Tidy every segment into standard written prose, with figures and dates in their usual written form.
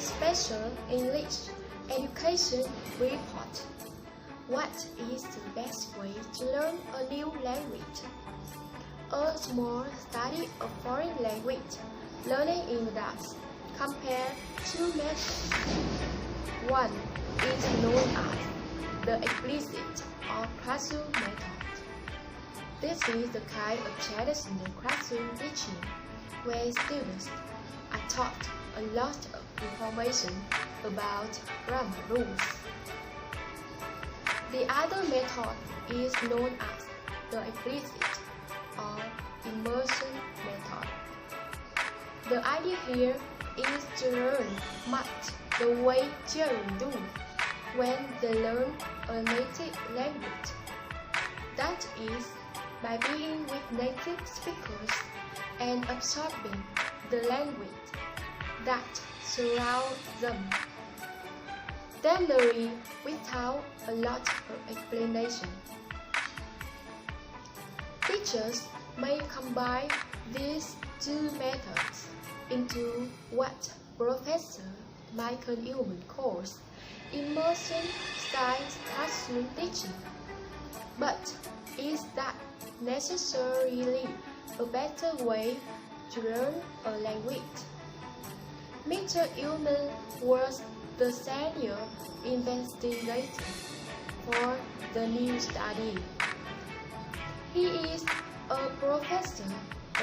Special English Education Report. What is the best way to learn a new language? A small study of foreign language learning in class. Compare two methods. One is known as the explicit or classroom method. This is the kind of traditional classroom teaching where students are taught a lot of information about grammar rules. The other method is known as the explicit or immersion method. The idea here is to learn much the way children do when they learn a native language. That is, by being with native speakers and absorbing the language that surrounds them. Generally, without a lot of explanation. Teachers may combine these two methods into what Professor Michael Ullman calls immersion-style classroom teaching. But is that necessarily a better way to learn a language? Mr. Ullman was the senior investigator for the new study. He is a professor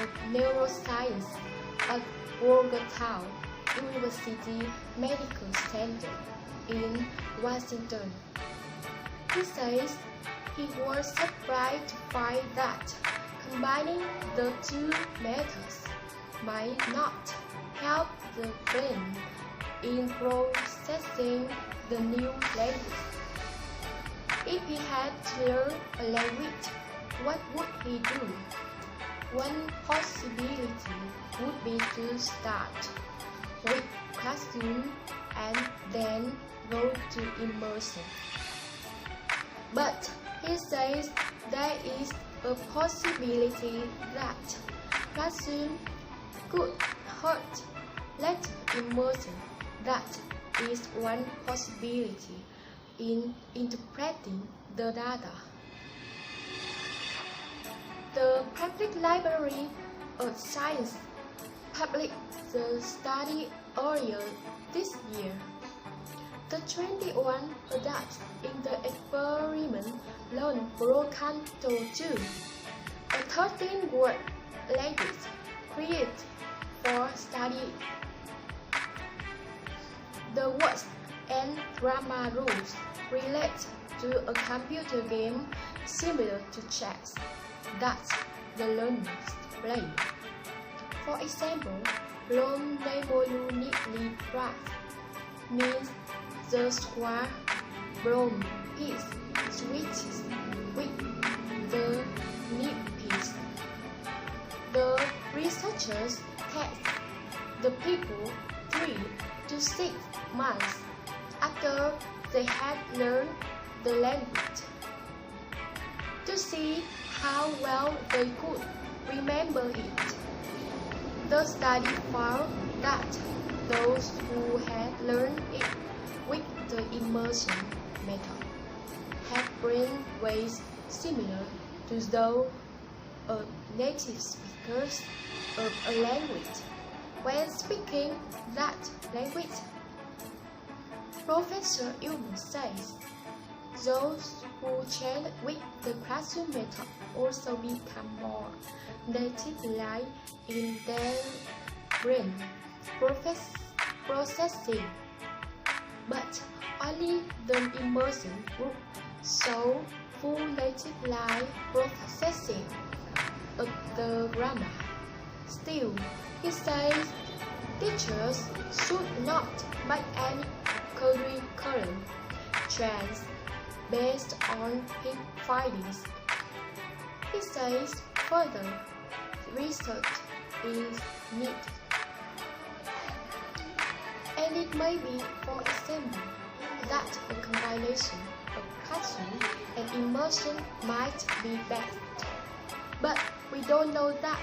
of neuroscience at Morgantown University Medical Center in Washington. He says he was surprised to find that combining the two methods might not help the brain in processing the new language. If he had to learn a language, what would he do? One possibility would be to start with classroom and then go to immersion. But he says there is a possibility that classroom could hurt later immersion. That is one possibility in interpreting the data. The Public Library of Science published the study earlier this year. The 21 adults in the experiment learned broken to 2, a 13-word language created for study. The words and grammar rules relate to a computer game similar to chess that the learners play. For example, Rom Nemolunitli Prat means the square brom piece switches with the nib piece. The researchers test the people 3 to 6 months after they had learned the language to see how well they could remember it. The study found that those who had learned it with the immersion method had brain waves similar to those of native speakers of a language when speaking that language. Professor Ullman says those who train with the classroom method also become more native-like in their brain processing, but only the immersion group show full native-like processing of the grammar. Still, he says teachers should not make any curriculum change based on his findings. He says further research is needed. And it may be, for example, that a combination of classroom and immersion might be best. But we don't know that.